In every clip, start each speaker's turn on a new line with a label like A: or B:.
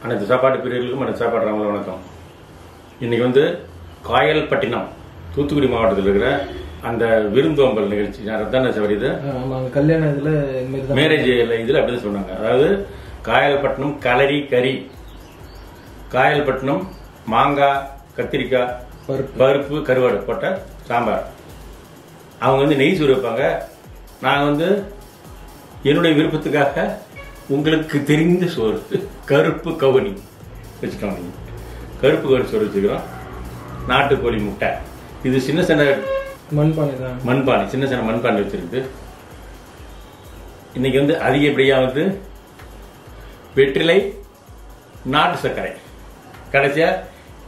A: அனைத்து சாப்பாட்டு பிரியர்களுக்கும் அனைத்து சாப்பாடு ராமல வணக்கம். இன்னைக்கு காயல்பட்டினம் தூத்துக்குடி மாவட்டத்தில் இருக்கிற அந்த விருந்தோம்பல் நிகழ்ச்சி ரத்தன சவரிது
B: கல்யாண
A: மேரேஜ் இதில் அப்படிதான் சொன்னாங்க. அதாவது காயல்பட்டினம் கலரி கறி, காயல்பட்டினம் மாங்காய் கத்திரிக்காய் பருப்பு கருவாடு போட்ட சாம்பார். அவங்க நெய் சோறு வைப்பாங்க. நாங்கள் என்னுடைய விருப்பத்துக்காக உங்களுக்கு தெரிந்த சோறு கருப்பு கவுனி வச்சுட்டோம். நீங்கள் கருப்பு கவுனி சோறு வச்சுக்கிறோம். நாட்டுக்கோழி முட்டை, இது சின்ன சின்ன மண்பானை சின்ன சின்ன மண்பானை வச்சிருக்கு. இன்னைக்கு அதிகப்படியாக வெற்றிலை நாட்டு சர்க்கரை கடைசியா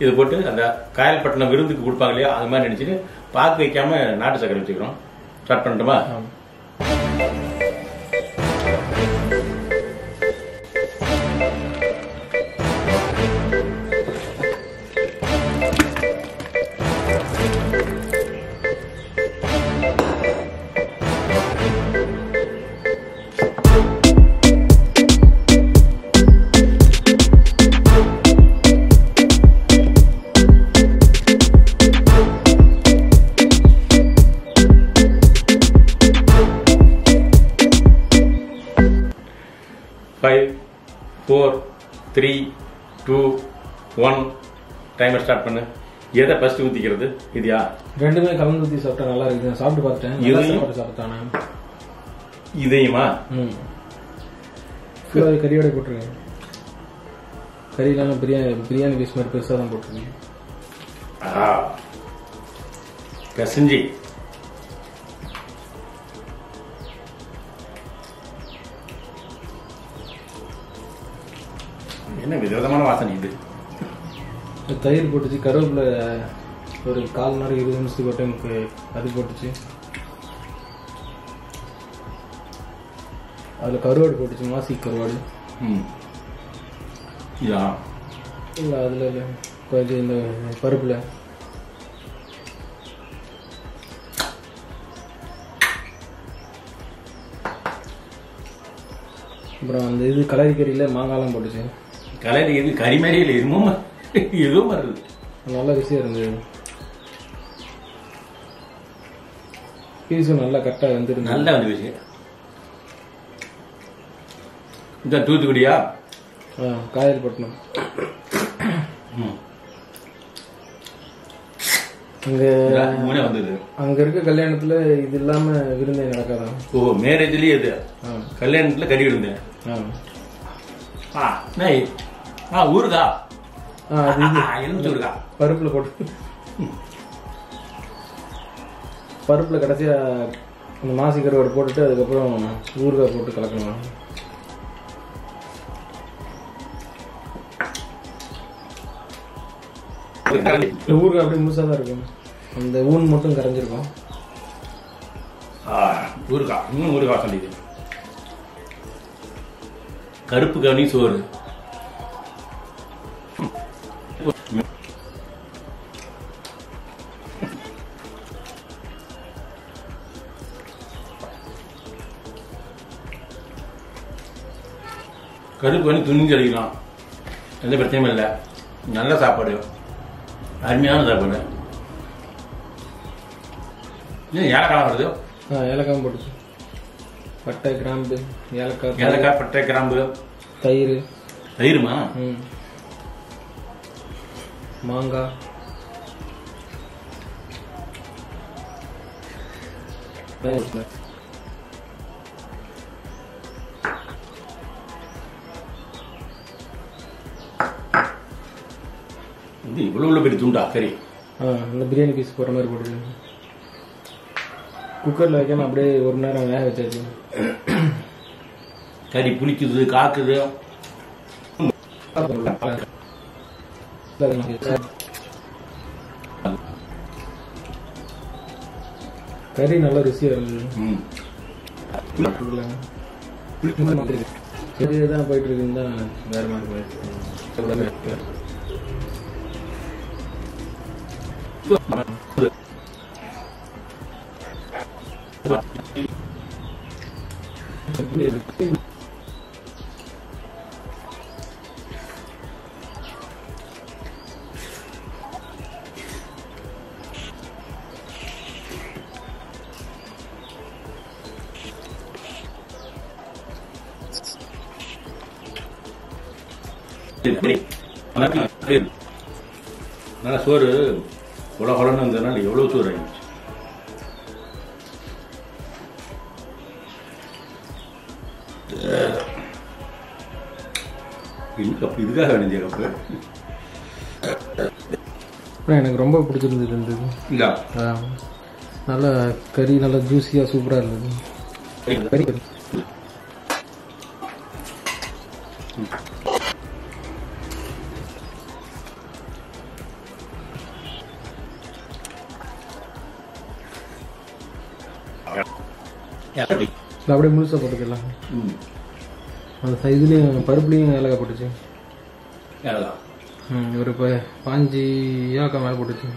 A: இது போட்டு அந்த காயல்பட்டினம் விருந்துக்கு கொடுப்பாங்க இல்லையா, அது மாதிரி நினைச்சிட்டு பாக்கு வைக்காம நாட்டு சர்க்கரை வச்சுக்கிறோம். ஸ்டார்ட் பண்ணட்டுமா? Five, 4, 3, 2, 1 டைமர் ஸ்டார்ட் பண்ணு. எதை ஃபர்ஸ்ட் ஊத்திக்கிறது? இதுயா?
B: ரெண்டுமே கலந்து ஊத்தி சாப்பிட்டா நல்லா இருக்கு. சாப்பிட்டு பார்த்துட்டேன். இதையும் சாப்பிட்டானே.
A: இதையுமா?
B: ஃபுல்லாக கறியோட போட்டுருக்கேன். கறியிலான பிரியாணி பீஸ் மாதிரி பெருசாக தான் போட்டுருக்கேன்.
A: கசிஞ்சி என்ன விதவிதமான வாசனை இது.
B: தயிர் போட்டுச்சு, கருவேப்பிலை ஒரு 1/4 மணி நேரம் 20 நிமிஷத்துக்கு ஒரு டைமுக்கு அது போட்டுச்சு. அதில் கருவாடு போட்டுச்சு, மாசி கருவாடு. இல்லை அதில் இல்லை, கொஞ்சம் இந்த பருப்பில் அப்புறம் அந்த இது கலரி கறியில் மாங்காய்லாம் போட்டுச்சு.
A: கலரி இது கறி மாதிரி இல்லை, எதுவும் வருது.
B: நல்ல ருசியாக இருந்தது. பீஸும் நல்லா கரெக்டாக வந்துருக்கு.
A: நல்லா வந்துருச்சு. இந்த தூத்துக்குடியா?
B: காயல்பட்டினம். அங்க இருக்க கல்யாணத்துல இது இல்லாம விருந்தே நடக்காதான்.
A: ஓ, மேரேஜ்லயே இது, கல்யாணத்துல கறி விருந்தே. ஊருகா எலுமிச்சூருகா
B: பருப்புல போட்டு, பருப்புல கடைசியா இந்த மாசி கருவாடு போட்டுட்டு அதுக்கப்புறம் ஊறுகாய் போட்டு கலக்கணும். ஊறுகாய் அப்படியே முழுசா தான் இருக்கும், அந்த ஊன் மட்டும் கரைஞ்சிருக்கும்.
A: ஊறுகாய் இன்னும் ஊறுகாய் சொல்லிது. கருப்பு கவனி சோறு. கருப்பு கவனி துணிஞ்சு அடிக்கலாம், எந்த பிரச்சனையும் இல்லை. நல்ல சாப்பாடு, அருமையான சாப்பாடு. ஏலக்காய் வருது.
B: ஏலக்காய் போட்டுச்சு, பட்டை கிராம்பு,
A: ஏலக்காய் பட்டை கிராம்பு, தயிருமா,
B: மாங்காய்,
A: இவ்வளவு பெரிய துண்டா கறி.
B: இந்த பிரியாணி பீஸ் போடுற மாதிரி போட்டு குக்கர்ல வைக்காம அப்படியே 1 மணி நேரம் வேக வச்சாச்சு.
A: கறி புளிக்குது, காக்குது.
B: கறி நல்லா ருசியா இருந்தது. சரிதான் போயிட்டு இருக்குன்னு தான் வேற மாதிரி போயிட்டு.
A: நல்லா சோறு உலகலன்னு இருந்ததுனால எவ்வளவு சோறு ஆயிடுச்சு. கப்பு இதுக்காக வேண்டிய கப்பு
B: எனக்கு ரொம்ப பிடிச்சிருந்தது இருந்தது.
A: இல்ல
B: நல்லா கறி நல்லா ஜூஸியா சூப்பரா இருந்தது. அப்படியே முழுசா போட்டுக்கலாம். அந்த சைஸ்லயும் பருப்புலையும் ஏலக்காய் போட்டுச்சு. ஒரு 5 ஏலக்காய் மேலே போட்டுச்சு.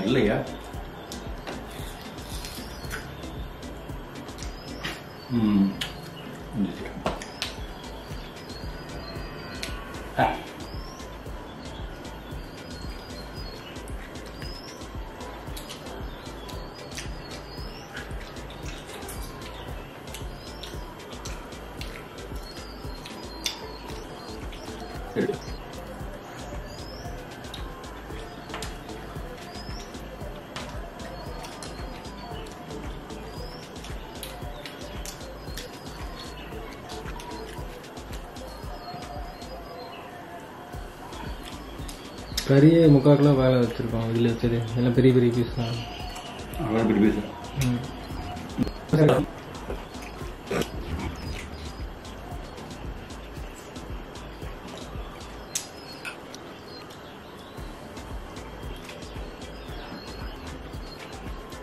A: இல்லையா?
B: கறியே 3/4 கிலோ வேலை வச்சிருக்கோம். இதில் வச்சது எல்லாம் பெரிய பெரிய பீஸ் தான்.
A: பெரிய பீஸ்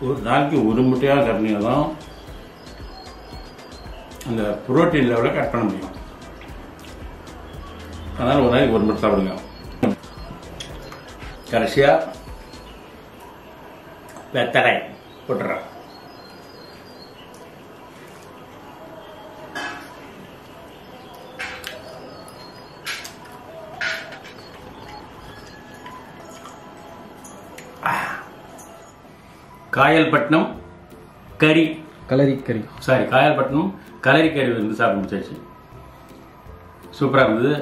A: ஒரு நாளைக்கு ஒரு முட்டையாக கட்டினா தான் அந்த புரோட்டீன் லெவலை கட் பண்ண முடியும். அதனால் ஒரு நாளைக்கு ஒரு முட்டை சாப்பிடுங்க. கடைசியா வெத்தலை போட்டுறேன். காயல்பட்டினம் கலரி கறி காயல்பட்டினம் கலரி கறி வந்து சாப்பிட்டு முடிச்சாச்சு. சூப்பராக இருந்தது.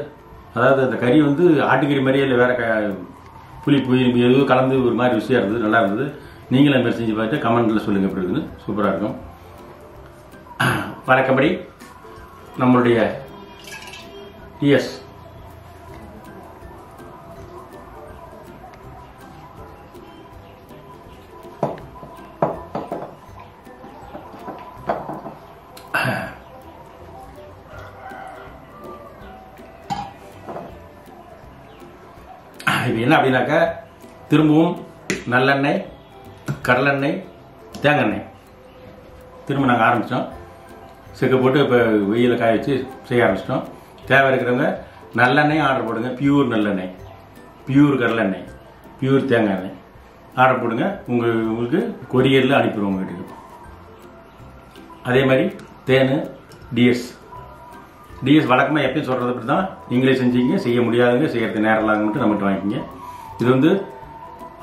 A: அதாவது அந்த கறி வந்து ஆட்டுக்கறி மாதிரியே இல்லை, வேற புளி எதுவும் கலந்து ஒரு மாதிரி ருசியாக இருந்தது, நல்லா இருந்தது. நீங்களும் அந்த மாதிரி செஞ்சு பார்த்துட்டு கமெண்ட்டில் சொல்லுங்கள் எப்படி இருக்குன்னு. சூப்பராக இருக்கும். வழக்கப்படி நம்மளுடைய டிஎஸ் இது என்ன அப்படின்னாக்கா திரும்பவும் நல்லெண்ணெய், கடலெண்ணெய், தேங்காய் திரும்ப நாங்கள் ஆரம்பித்தோம். செக்க போட்டு இப்போ வெயிலில் காய வச்சு செய்ய ஆரம்பிச்சிட்டோம். தேவை இருக்கிறவங்க நல்லெண்ணெய் ஆர்டர் போடுங்க. பியூர் நல்லெண்ணெய், பியூர் கடலெண்ணெய், பியூர் தேங்காய் எண்ணெய் ஆர்டர் போடுங்க. உங்களுக்கு கொரியரில் அனுப்பிடுவோம் வீட்டுக்கு. அதே மாதிரி தேன் டிஎஸ் வழக்கமாக எப்பயும் சொல்கிறது அப்படி தான். நீங்களே செஞ்சீங்க, செய்ய முடியாதுங்க, செய்யறது நேரம் இல்லாத மட்டும் நம்மகிட்ட வாங்கிக்கிங்க. இது வந்து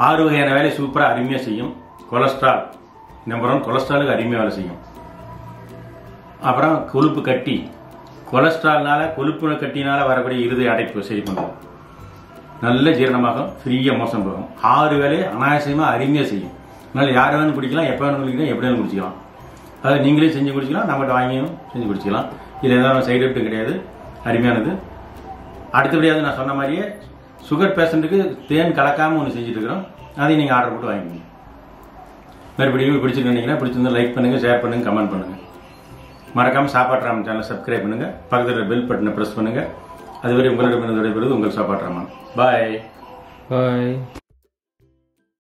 A: 6 வகையான வேலையை சூப்பராக அருமையாக செய்யும். கொலஸ்ட்ரால் நம்பர் 1, கொலஸ்ட்ராலுக்கு அருமையாக வேலை செய்யும். அப்புறம் கொழுப்பு கட்டி, கொலஸ்ட்ரால்னால கொழுப்பு கட்டினால வரக்கூடிய இருதய அடைப்பு சரி பண்ணும். நல்ல ஜீரணமாகும், ஃப்ரீயாக மோசம் போகும். 6 வேலையை அனாவசியமாக அருமையாக செய்யும். அதனால் யார் வேணும் குடிக்கலாம், எப்போ வேணும் குடிக்கலாம், எப்படி வேணும் குடிச்சிக்கலாம். அதாவது நீங்களே செஞ்சு குடிச்சிக்கலாம், நம்மகிட்ட வாங்கியும் செஞ்சு குடிச்சிக்கலாம். இதில் எதாவது சைடு எஃபெக்ட் கிடையாது, அருமையானது. அடுத்தபடியாவது நான் சொன்ன மாதிரியே சுகர் பேஷண்ட்டுக்கு தேன் கலக்காமல் ஒன்று செஞ்சுட்டு இருக்கிறோம். அதையும் நீங்கள் ஆர்டர் போட்டு வாங்கிக்கோங்க. மறுபடியும் பிடிச்சிருக்கீங்கன்னா பிடிச்சிருந்தா லைக் பண்ணுங்கள், ஷேர் பண்ணுங்கள், கமெண்ட் பண்ணுங்கள். மறக்காமல் சாப்பாட்டு ராமன் சேனலை சப்ஸ்கிரைப் பண்ணுங்கள். பக்கத்தில் பெல் பட்டனை ப்ரெஸ் பண்ணுங்கள். அதுவரை உங்களிடமிருந்து விடைபெறுவது உங்கள் சாப்பாட்டு ராமன். பாய்.